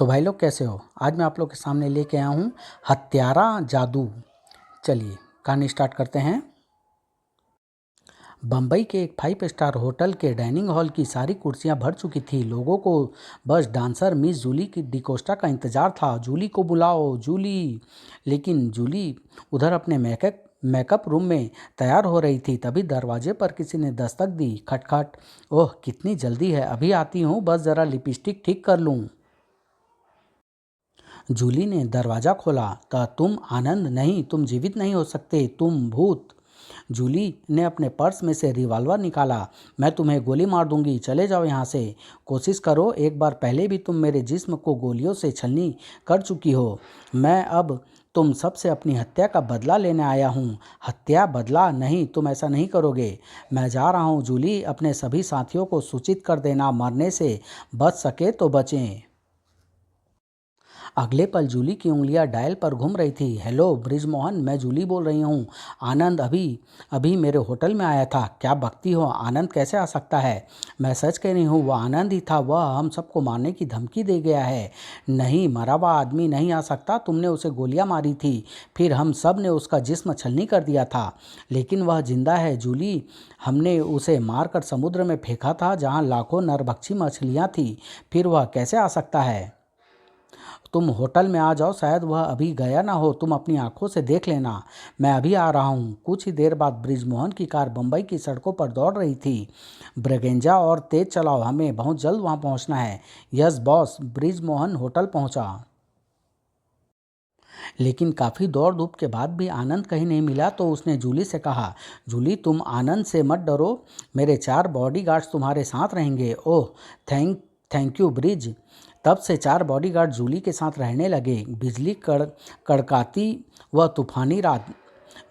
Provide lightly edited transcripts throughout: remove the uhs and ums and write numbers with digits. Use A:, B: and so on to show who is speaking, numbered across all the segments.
A: तो भाई लोग कैसे हो। आज मैं आप लोग के सामने लेके आया हूँ हत्यारा जादू। चलिए कहानी स्टार्ट करते हैं। बम्बई के एक 5 स्टार होटल के डाइनिंग हॉल की सारी कुर्सियां भर चुकी थी। लोगों को बस डांसर मिस जूली की डिकोस्टा का इंतजार था। जूली को बुलाओ जूली। लेकिन जूली उधर अपने मेकअप रूम में तैयार हो रही थी। तभी दरवाजे पर किसी ने दस्तक दी। खटखट। ओह कितनी जल्दी है, अभी आती हूँ, बस ज़रा लिपस्टिक ठीक कर लूँ। जूली ने दरवाज़ा खोला। तुम आनंद नहीं, तुम जीवित नहीं हो सकते, तुम भूत। जूली ने अपने पर्स में से रिवॉल्वर निकाला। मैं तुम्हें गोली मार दूंगी, चले जाओ यहाँ से। कोशिश करो, एक बार पहले भी तुम मेरे जिस्म को गोलियों से छलनी कर चुकी हो। मैं अब तुम सबसे अपनी हत्या का बदला लेने आया हूँ। हत्या बदला नहीं, तुम ऐसा नहीं करोगे। मैं जा रहा हूँ जूली, अपने सभी साथियों को सूचित कर देना, मरने से बच सके तो बचें। अगले पल जूली की उंगलियां डायल पर घूम रही थी। हेलो ब्रिजमोहन, मैं जूली बोल रही हूँ। आनंद अभी अभी मेरे होटल में आया था। क्या बकती हो, आनंद कैसे आ सकता है? मैं सच कह रही हूँ, वह आनंद ही था। वह हम सबको मारने की धमकी दे गया है। नहीं, मरा हुआ आदमी नहीं आ सकता। तुमने उसे गोलियां मारी थी, फिर हम सब ने उसका जिस्म छलनी कर दिया था, लेकिन वह जिंदा है जूली। हमने उसे मारकर समुद्र में फेंका था जहाँ लाखों नरभक्षी मछलियाँ थी। फिर वह कैसे आ सकता है? तुम होटल में आ जाओ, शायद वह अभी गया ना हो। तुम अपनी आंखों से देख लेना। मैं अभी आ रहा हूँ। कुछ ही देर बाद ब्रिजमोहन की कार बम्बई की सड़कों पर दौड़ रही थी। ब्रेगेंजा और तेज चलाओ, हमें बहुत जल्द वहाँ पहुँचना है। Yes boss. ब्रिजमोहन होटल पहुँचा, लेकिन काफ़ी दौड़ धूप के बाद भी आनंद कहीं नहीं मिला। तो उसने जूली से कहा, जूली तुम आनंद से मत डरो, मेरे 4 बॉडीगार्ड्स तुम्हारे साथ रहेंगे। Oh thank you bridge. तब से 4 बॉडीगार्ड जूली के साथ रहने लगे। बिजली कड़काती वह तूफानी रात।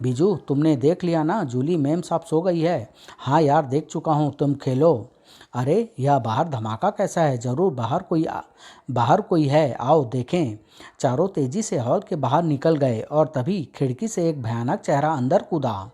A: बीजू तुमने देख लिया ना, जूली मैम साहब सो गई है। हाँ यार, देख चुका हूँ, तुम खेलो। अरे यह बाहर धमाका कैसा है? जरूर बाहर कोई है, आओ देखें। चारों तेजी से हॉल के बाहर निकल गए और तभी खिड़की से एक भयानक चेहरा अंदर कूदा।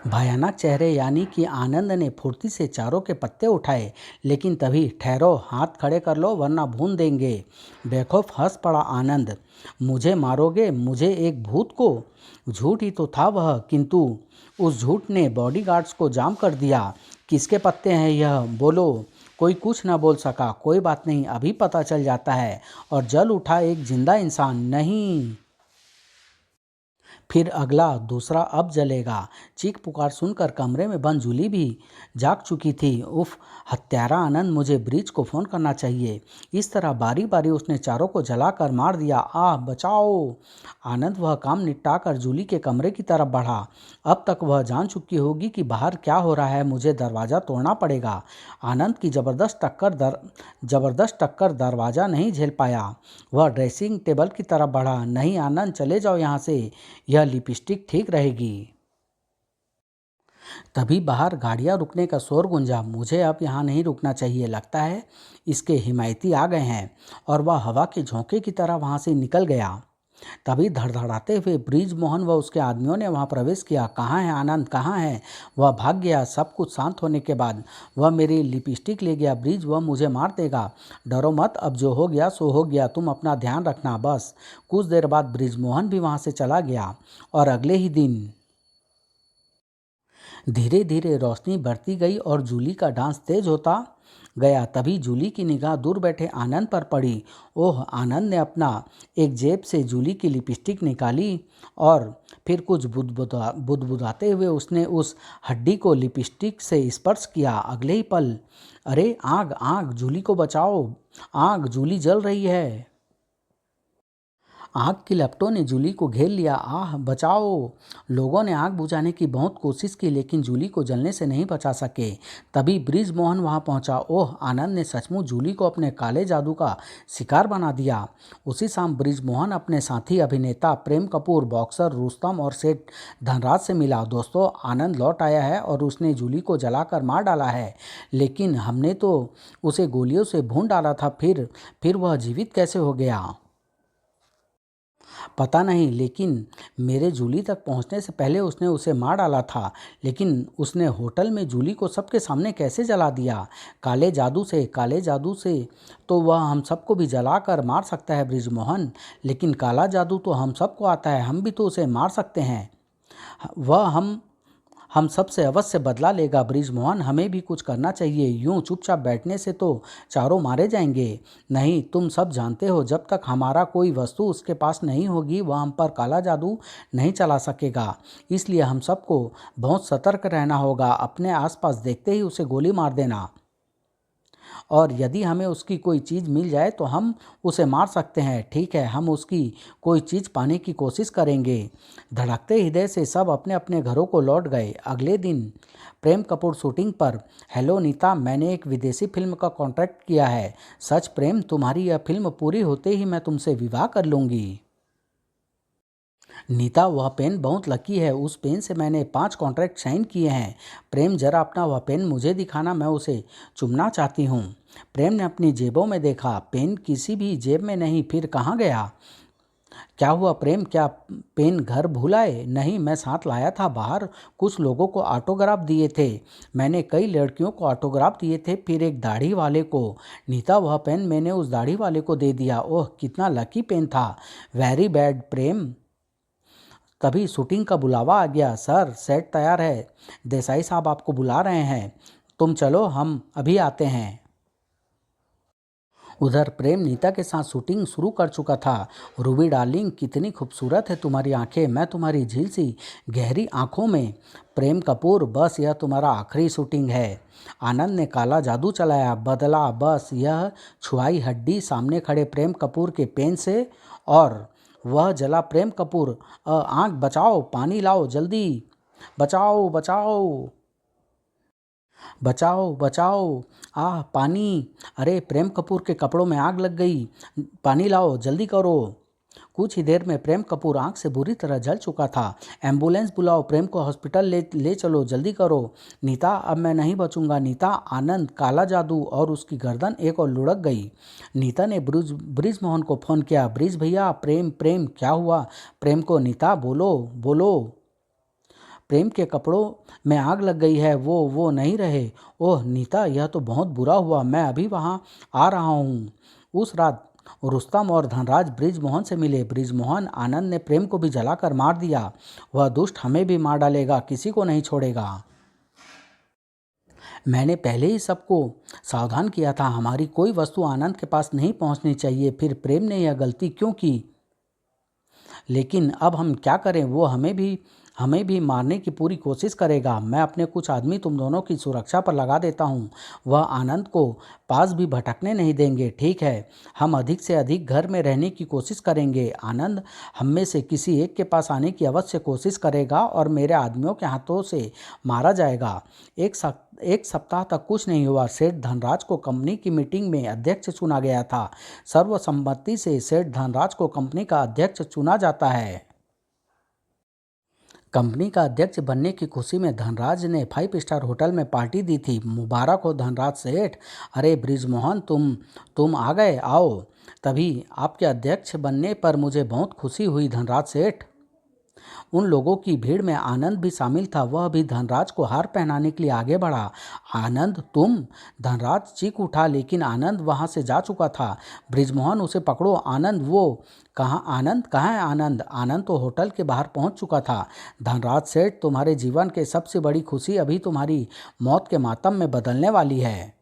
A: भयानक चेहरे यानी कि आनंद ने फुर्ती से चारों के पत्ते उठाए। लेकिन तभी ठहरो, हाथ खड़े कर लो वरना भून देंगे। बेखौफ हंस पड़ा आनंद। मुझे मारोगे, मुझे एक भूत को? झूठ ही तो था वह, किंतु उस झूठ ने बॉडीगार्ड्स को जाम कर दिया। किसके पत्ते हैं यह, बोलो। कोई कुछ न बोल सका। कोई बात नहीं, अभी पता चल जाता है। और जल उठा एक जिंदा इंसान। नहीं, फिर अगला, दूसरा अब जलेगा। चीख पुकार सुनकर कमरे में बंद जूली भी जाग चुकी थी। उफ, हत्यारा आनंद, मुझे ब्रिज को फ़ोन करना चाहिए। इस तरह बारी बारी उसने चारों को जलाकर मार दिया। आह बचाओ। आनंद वह काम निपटा कर जूली के कमरे की तरफ बढ़ा। अब तक वह जान चुकी होगी कि बाहर क्या हो रहा है। मुझे दरवाज़ा तोड़ना पड़ेगा। आनंद की ज़बरदस्त टक्कर दरवाज़ा नहीं झेल पाया। वह ड्रेसिंग टेबल की तरफ बढ़ा। नहीं आनंद, चले जाओ यहाँ से, यह लिपस्टिक ठीक रहेगी। तभी बाहर गाड़ियां रुकने का शोर गूंजा। मुझे अब यहाँ नहीं रुकना चाहिए, लगता है इसके हिमायती आ गए हैं। और वह हवा के झोंके की तरह वहाँ से निकल गया। तभी धड़धड़ाते हुए ब्रिज मोहन व उसके आदमियों ने वहां प्रवेश किया। कहाँ है आनंद, कहाँ है? वह भाग गया। सब कुछ शांत होने के बाद वह मेरी लिपस्टिक ले गया। ब्रिज, वह मुझे मार देगा। डरो मत, अब जो हो गया सो हो गया, तुम अपना ध्यान रखना बस। कुछ देर बाद ब्रिज मोहन भी वहां से चला गया। और अगले ही दिन धीरे धीरे रोशनी बढ़ती गई और जूली का डांस तेज होता गया। तभी जूली की निगाह दूर बैठे आनंद पर पड़ी। ओह, आनंद ने अपना एक जेब से जूली की लिपस्टिक निकाली और फिर कुछ बुदबुदाते हुए उसने उस हड्डी को लिपस्टिक से स्पर्श किया। अगले ही पल, अरे आग आग, जूली को बचाओ, आग, जूली जल रही है। आग की लपटों ने जूली को घेर लिया। आह बचाओ। लोगों ने आग बुझाने की बहुत कोशिश की, लेकिन जूली को जलने से नहीं बचा सके। तभी ब्रिज मोहन वहां पहुंचा। ओह, आनंद ने सचमुच जूली को अपने काले जादू का शिकार बना दिया। उसी शाम ब्रिज मोहन अपने साथी अभिनेता प्रेम कपूर, बॉक्सर रुस्तम और सेठ धनराज से मिला। दोस्तों, आनंद लौट आया है और उसने जूली को जलाकर मार डाला है, लेकिन हमने तो उसे गोलियों से भून डाला था। फिर वह जीवित कैसे हो गया? पता नहीं, लेकिन मेरे जूली तक पहुंचने से पहले उसने उसे मार डाला था। लेकिन उसने होटल में जूली को सबके सामने कैसे जला दिया? काले जादू से तो वह हम सबको भी जलाकर मार सकता है बृजमोहन। लेकिन काला जादू तो हम सबको आता है, हम भी तो उसे मार सकते हैं। वह हम सब से अवश्य बदला लेगा बृजमोहन, हमें भी कुछ करना चाहिए। यूं चुपचाप बैठने से तो चारों मारे जाएंगे। नहीं, तुम सब जानते हो, जब तक हमारा कोई वस्तु उसके पास नहीं होगी वह हम पर काला जादू नहीं चला सकेगा। इसलिए हम सबको बहुत सतर्क रहना होगा। अपने आसपास देखते ही उसे गोली मार देना, और यदि हमें उसकी कोई चीज़ मिल जाए तो हम उसे मार सकते हैं। ठीक है, हम उसकी कोई चीज़ पाने की कोशिश करेंगे। धड़कते हृदय से सब अपने अपने घरों को लौट गए। अगले दिन प्रेम कपूर शूटिंग पर। हेलो नीता, मैंने एक विदेशी फिल्म का कॉन्ट्रैक्ट किया है। सच प्रेम, तुम्हारी यह फिल्म पूरी होते ही मैं तुमसे विवाह कर लूँगी। नीता, वह पेन बहुत लकी है, उस पेन से मैंने 5 कॉन्ट्रैक्ट साइन किए हैं। प्रेम, जरा अपना वह पेन मुझे दिखाना, मैं उसे चूमना चाहती हूँ। प्रेम ने अपनी जेबों में देखा, पेन किसी भी जेब में नहीं, फिर कहाँ गया? क्या हुआ प्रेम, क्या पेन घर भूल आए? नहीं, मैं साथ लाया था, बाहर कुछ लोगों को ऑटोग्राफ दिए थे। मैंने कई लड़कियों को ऑटोग्राफ दिए थे, फिर एक दाढ़ी वाले को। नीता, वह पेन मैंने उस दाढ़ी वाले को दे दिया। ओह, कितना लकी पेन था। वेरी बैड प्रेम। तभी शूटिंग का बुलावा आ गया। सर, सेट तैयार है, देसाई साहब आपको बुला रहे हैं, तुम चलो, हम अभी आते हैं। उधर प्रेम नीता के साथ शूटिंग शुरू कर चुका था। रूबी डार्लिंग, कितनी खूबसूरत है तुम्हारी आंखें, मैं तुम्हारी झील सी गहरी आंखों में। प्रेम कपूर, बस यह तुम्हारा आखिरी शूटिंग है। आनंद ने काला जादू चलाया, बदला बस यह छुआई हड्डी सामने खड़े प्रेम कपूर के पेन से, और वह जला प्रेम कपूर। आंख बचाओ, पानी लाओ जल्दी, बचाओ बचाओ, बचाओ बचाओ, आह पानी। अरे, प्रेम कपूर के कपड़ों में आग लग गई, पानी लाओ जल्दी करो। कुछ ही देर में प्रेम कपूर आंख से बुरी तरह जल चुका था। एम्बुलेंस बुलाओ, प्रेम को हॉस्पिटल ले ले चलो, जल्दी करो। नीता, अब मैं नहीं बचूंगा। नीता, आनंद, काला जादू और उसकी गर्दन एक और लुढ़क गई। नीता ने ब्रिज मोहन को फोन किया। ब्रिज भैया, प्रेम प्रेम क्या हुआ? प्रेम को, नीता बोलो बोलो। प्रेम के कपड़ों में आग लग गई है, वो नहीं रहे। ओह नीता, यह तो बहुत बुरा हुआ, मैं अभी वहाँ आ रहा हूँ। उस रात रुस्तम और धनराज ब्रिजमोहन से मिले। ब्रिजमोहन, आनंद ने प्रेम को भी जलाकर मार दिया, वह दुष्ट हमें भी मार डालेगा, किसी को नहीं छोड़ेगा। मैंने पहले ही सबको सावधान किया था, हमारी कोई वस्तु आनंद के पास नहीं पहुंचनी चाहिए, फिर प्रेम ने यह गलती क्यों की? लेकिन अब हम क्या करें, वो हमें भी मारने की पूरी कोशिश करेगा। मैं अपने कुछ आदमी तुम दोनों की सुरक्षा पर लगा देता हूँ, वह आनंद को पास भी भटकने नहीं देंगे। ठीक है, हम अधिक से अधिक घर में रहने की कोशिश करेंगे। आनंद हम में से किसी एक के पास आने की अवश्य कोशिश करेगा और मेरे आदमियों के हाथों से मारा जाएगा। एक सप्ताह तक कुछ नहीं हुआ। सेठ धनराज को कंपनी की मीटिंग में अध्यक्ष चुना गया था। सर्वसम्मति से सेठ धनराज को कंपनी का अध्यक्ष चुना जाता है। कंपनी का अध्यक्ष बनने की खुशी में धनराज ने 5 स्टार होटल में पार्टी दी थी। मुबारक हो धनराज सेठ। अरे बृजमोहन, तुम आ गए, आओ। तभी आपके अध्यक्ष बनने पर मुझे बहुत खुशी हुई धनराज सेठ। उन लोगों की भीड़ में आनंद भी शामिल था, वह भी धनराज को हार पहनाने के लिए आगे बढ़ा। आनंद, तुम? धनराज चीख उठा, लेकिन आनंद वहां से जा चुका था। बृजमोहन, उसे पकड़ो। आनंद, वो कहाँ? आनंद कहाँ है? आनंद तो होटल के बाहर पहुंच चुका था। धनराज सेठ, तुम्हारे जीवन के सबसे बड़ी खुशी अभी तुम्हारी मौत के मातम में बदलने वाली है।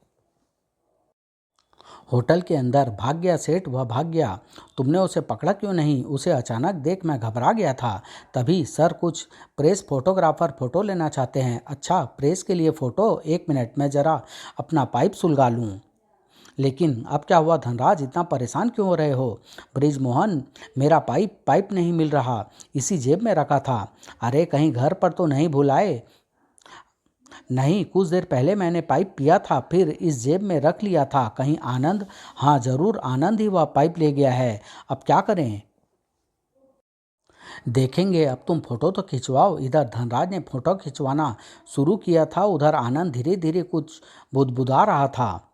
A: होटल के अंदर भाग गया सेठ, वह भाग गया। तुमने उसे पकड़ा क्यों नहीं? उसे अचानक देख मैं घबरा गया था। तभी सर, कुछ प्रेस फोटोग्राफर फ़ोटो लेना चाहते हैं। अच्छा, प्रेस के लिए फ़ोटो? एक मिनट, मैं ज़रा अपना पाइप सुलगा लूँ। लेकिन अब क्या हुआ धनराज, इतना परेशान क्यों हो रहे हो? बृजमोहन, मेरा पाइप नहीं मिल रहा, इसी जेब में रखा था। अरे, कहीं घर पर तो नहीं भूल आए? नहीं, कुछ देर पहले मैंने पाइप पिया था, फिर इस जेब में रख लिया था। कहीं आनंद? हाँ जरूर, आनंद ही वह पाइप ले गया है। अब क्या करें? देखेंगे, अब तुम फोटो तो खिंचवाओ। इधर धनराज ने फोटो खिंचवाना शुरू किया था, उधर आनंद धीरे धीरे कुछ बुदबुदा रहा था।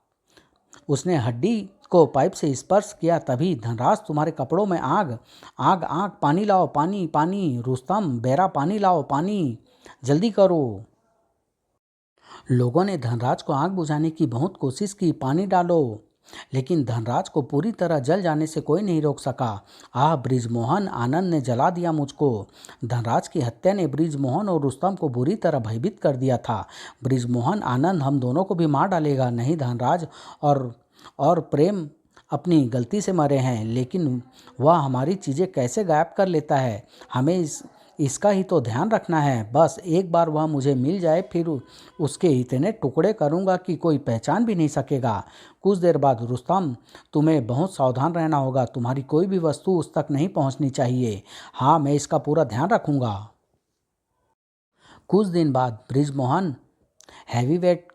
A: उसने हड्डी को पाइप से स्पर्श किया तभी धनराज तुम्हारे कपड़ों में आग आग आग, पानी लाओ, पानी पानी, रुस्तम बेरा पानी लाओ, पानी जल्दी करो। लोगों ने धनराज को आग बुझाने की बहुत कोशिश की, पानी डालो, लेकिन धनराज को पूरी तरह जल जाने से कोई नहीं रोक सका। आह बृजमोहन, आनंद ने जला दिया मुझको। धनराज की हत्या ने बृजमोहन और रुस्तम को बुरी तरह भयभीत कर दिया था। बृजमोहन, आनंद हम दोनों को भी मार डालेगा। नहीं, धनराज और प्रेम अपनी गलती से मरे हैं, लेकिन वह हमारी चीज़ें कैसे गायब कर लेता है, हमें इसका ही तो ध्यान रखना है। बस एक बार वह मुझे मिल जाए, फिर उसके इतने टुकड़े करूंगा कि कोई पहचान भी नहीं सकेगा। कुछ देर बाद, रुस्तम तुम्हें बहुत सावधान रहना होगा, तुम्हारी कोई भी वस्तु उस तक नहीं पहुंचनी चाहिए। हाँ, मैं इसका पूरा ध्यान रखूंगा। कुछ दिन बाद बृजमोहन हैवीवेट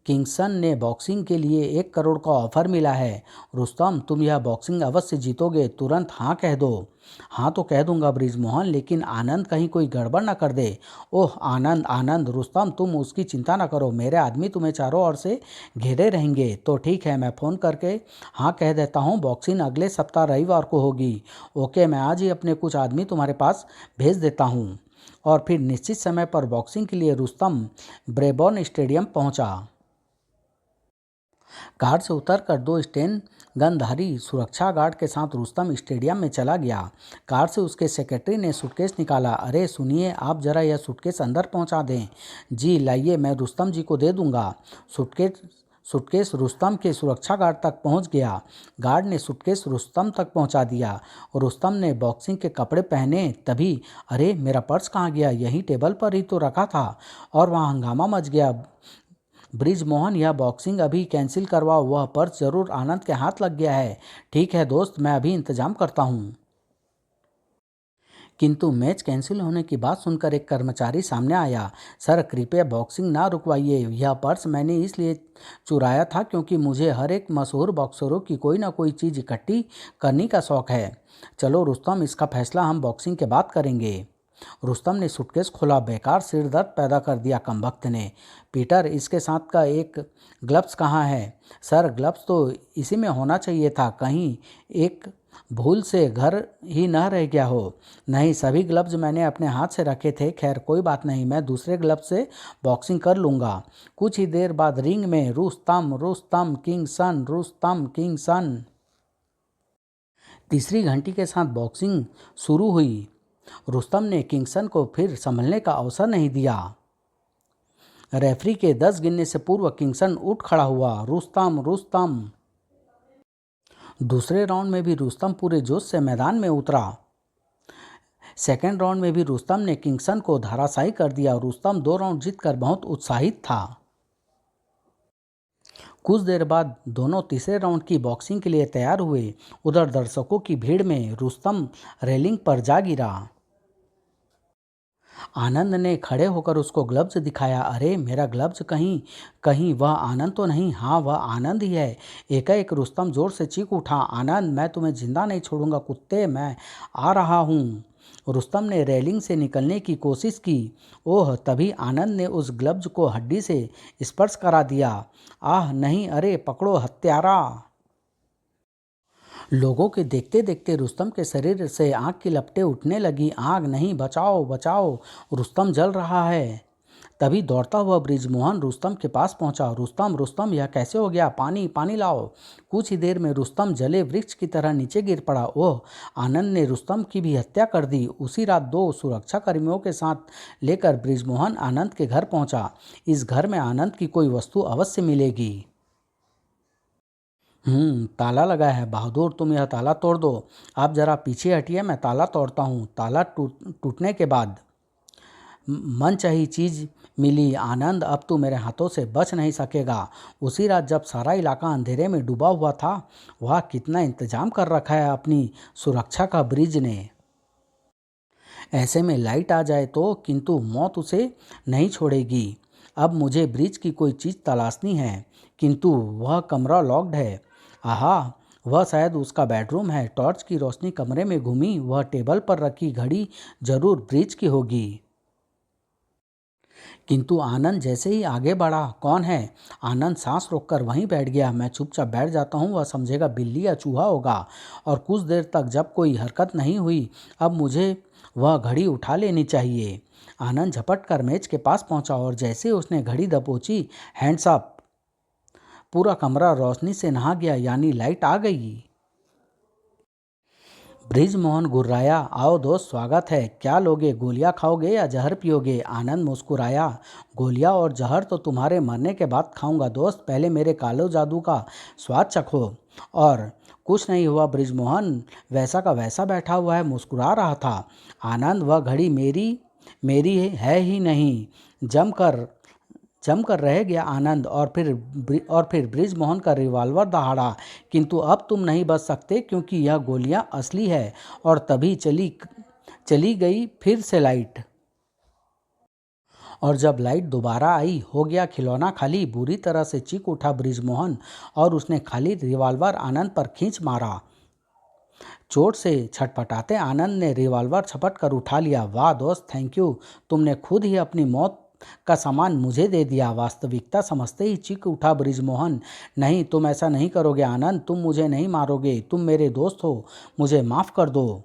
A: किंगसन ने बॉक्सिंग के लिए 1 करोड़ का ऑफर मिला है। रुस्तम, तुम यह बॉक्सिंग अवश्य जीतोगे, तुरंत हाँ कह दो। हाँ तो कह दूंगा बृजमोहन, लेकिन आनंद कहीं कोई गड़बड़ ना कर दे। ओह आनंद आनंद, रुस्तम तुम उसकी चिंता ना करो, मेरे आदमी तुम्हें चारों ओर से घेरे रहेंगे। तो ठीक है, मैं फ़ोन करके हाँ कह देता हूँ, बॉक्सिंग अगले सप्ताह रविवार को होगी। ओके, मैं आज ही अपने कुछ आदमी तुम्हारे पास भेज देता हूँ। और फिर निश्चित समय पर बॉक्सिंग के लिए रुस्तम ब्रेबॉर्न स्टेडियम पहुंचा। कार से उतरकर 2 स्टेन गनधारी सुरक्षा गार्ड के साथ रुस्तम स्टेडियम में चला गया। कार से उसके सेक्रेटरी ने सूटकेस निकाला। अरे सुनिए, आप जरा यह सूटकेस अंदर पहुंचा दें। जी लाइए, मैं रुस्तम जी को दे दूंगा। सूटकेस रुस्तम के सुरक्षा गार्ड तक पहुंच गया। गार्ड ने सूटकेस रुस्तम तक पहुंचा दिया और रुस्तम ने बॉक्सिंग के कपड़े पहने तभी, अरे मेरा पर्स कहाँ गया, यही टेबल पर ही तो रखा था। और वहाँ हंगामा मच गया। बृजमोहन, यह बॉक्सिंग अभी कैंसिल करवाओ, वह पर्स जरूर आनंद के हाथ लग गया है। ठीक है दोस्त, मैं अभी इंतजाम करता हूँ। किंतु मैच कैंसिल होने की बात सुनकर एक कर्मचारी सामने आया। सर कृपया बॉक्सिंग ना रुकवाइए, यह पर्स मैंने इसलिए चुराया था क्योंकि मुझे हर एक मशहूर बॉक्सरों की कोई ना कोई चीज़ इकट्ठी करने का शौक है। चलो रुस्तम, इसका फैसला हम बॉक्सिंग के बाद करेंगे। रुस्तम ने सूटकेस खोला। बेकार सिर दर्द पैदा कर दिया कमबख्त ने। पीटर, इसके साथ का एक ग्लव्स कहाँ है? सर ग्लव्स तो इसी में होना चाहिए था, कहीं एक भूल से घर ही न रह गया हो। नहीं, सभी ग्लव्स मैंने अपने हाथ से रखे थे। खैर कोई बात नहीं, मैं दूसरे ग्लव्स से बॉक्सिंग कर लूँगा। कुछ ही देर बाद रिंग में रुस्तम रुस्तम किंगसन, रुस्तम किंगसन। तीसरी घंटी के साथ बॉक्सिंग शुरू हुई। रुस्तम ने किंगसन को फिर संभलने का अवसर नहीं दिया। रेफरी के 10 गिनने से पूर्व किंगसन उठ खड़ा हुआ। रुस्तम रुस्तम। दूसरे राउंड में भी रुस्तम पूरे जोश से मैदान में उतरा। सेकेंड राउंड में भी रुस्तम ने किंगसन को धराशायी कर दिया। रुस्तम 2 राउंड जीतकर बहुत उत्साहित था। कुछ देर बाद दोनों तीसरे राउंड की बॉक्सिंग के लिए तैयार हुए। उधर दर्शकों की भीड़ में रुस्तम रेलिंग पर जा गिरा। आनंद ने खड़े होकर उसको ग्लव्स दिखाया। अरे मेरा ग्लव्स कहीं कहीं, वह आनंद तो नहीं? हाँ, वह आनंद ही है। एकाएक रुस्तम जोर से चीख उठा, आनंद, मैं तुम्हें जिंदा नहीं छोड़ूंगा कुत्ते, मैं आ रहा हूँ। रुस्तम ने रेलिंग से निकलने की कोशिश की। ओह, तभी आनंद ने उस ग्लव्स को हड्डी से स्पर्श करा दिया। आह नहीं, अरे पकड़ो हत्यारा। लोगों के देखते देखते रुस्तम के शरीर से आग की लपटें उठने लगी। आग नहीं, बचाओ बचाओ, रुस्तम जल रहा है। तभी दौड़ता हुआ बृजमोहन रुस्तम के पास पहुंचा। रुस्तम रुस्तम, यह कैसे हो गया? पानी पानी लाओ। कुछ ही देर में रुस्तम जले वृक्ष की तरह नीचे गिर पड़ा। ओह, आनंद ने रुस्तम की भी हत्या कर दी। उसी रात 2 सुरक्षा कर्मियों के साथ लेकर बृजमोहन आनंद के घर पहुंचा। इस घर में आनंद की कोई वस्तु अवश्य मिलेगी। ताला लगा है। बहादुर, तुम यह ताला तोड़ दो। आप जरा पीछे हटिए, मैं ताला तोड़ता हूँ। ताला टूटने के बाद मनचाही चीज़ मिली। आनंद, अब तू मेरे हाथों से बच नहीं सकेगा। उसी रात जब सारा इलाका अंधेरे में डूबा हुआ था, वह कितना इंतजाम कर रखा है अपनी सुरक्षा का ब्रिज ने। ऐसे में लाइट आ जाए तो, किंतु मौत उसे नहीं छोड़ेगी। अब मुझे ब्रिज की कोई चीज़ तलाशनी है, किंतु वह कमरा लॉक्ड है। आहा, वह शायद उसका बेडरूम है। टॉर्च की रोशनी कमरे में घूमी। वह टेबल पर रखी घड़ी जरूर ब्रिज की होगी। किंतु आनंद जैसे ही आगे बढ़ा, कौन है? आनंद सांस रोककर वहीं बैठ गया। मैं चुपचाप बैठ जाता हूँ, वह समझेगा बिल्ली या चूहा होगा। और कुछ देर तक जब कोई हरकत नहीं हुई, अब मुझे वह घड़ी उठा लेनी चाहिए। आनंद झपट कर मेज के पास पहुंचा और जैसे उसने घड़ी दबोची, हैंड्स अप, पूरा कमरा रोशनी से नहा गया, यानी लाइट आ गई। बृजमोहन गुर्राया, आओ दोस्त, स्वागत है। क्या लोगे, गोलियां खाओगे या जहर पियोगे? आनंद मुस्कुराया, गोलियां और जहर तो तुम्हारे मरने के बाद खाऊंगा दोस्त, पहले मेरे कालो जादू का स्वाद चखो। और कुछ नहीं हुआ, बृजमोहन वैसा का वैसा बैठा हुआ है, मुस्कुरा रहा था। आनंद, वह घड़ी मेरी मेरी है ही नहीं, जमकर जमकर रह गया आनंद। और फिर बृजमोहन का रिवॉल्वर दहाड़ा, किंतु अब तुम नहीं बच सकते, क्योंकि यह गोलियां असली है। और तभी चली चली गई फिर से लाइट। और जब लाइट दोबारा आई, हो गया खिलौना खाली। बुरी तरह से चीख उठा बृजमोहन और उसने खाली रिवॉल्वर आनंद पर खींच मारा। चोट से छटपटाते आनंद ने रिवॉल्वर झपट कर उठा लिया। वाह दोस्त, थैंक यू, तुमने खुद ही अपनी मौत का सामान मुझे दे दिया। वास्तविकता समझते ही चीख उठा बृजमोहन, नहीं, तुम ऐसा नहीं करोगे आनंद, तुम मुझे नहीं मारोगे, तुम मेरे दोस्त हो, मुझे माफ़ कर दो।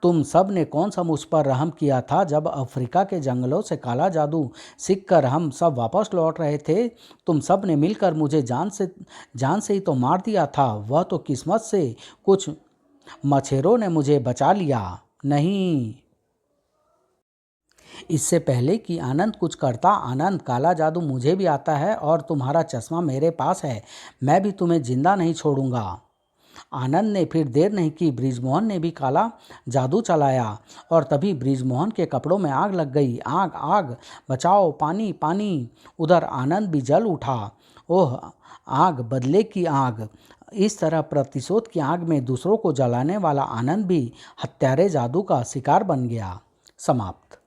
A: तुम सब ने कौन सा मुझ पर रहम किया था? जब अफ्रीका के जंगलों से काला जादू सीख कर हम सब वापस लौट रहे थे, तुम सब ने मिलकर मुझे जान से ही तो मार दिया था। वह तो किस्मत से कुछ मच्छरों ने मुझे बचा लिया। नहीं, इससे पहले कि आनंद कुछ करता, आनंद, काला जादू मुझे भी आता है और तुम्हारा चश्मा मेरे पास है, मैं भी तुम्हें जिंदा नहीं छोड़ूंगा। आनंद ने फिर देर नहीं की, बृजमोहन ने भी काला जादू चलाया और तभी बृजमोहन के कपड़ों में आग लग गई। आग, आग, बचाओ, पानी, पानी। उधर आनंद भी जल उठा। ओह, आग, बदले की आग। इस तरह प्रतिशोध की आग में दूसरों को जलाने वाला आनंद भी हत्यारे जादू का शिकार बन गया। समाप्त।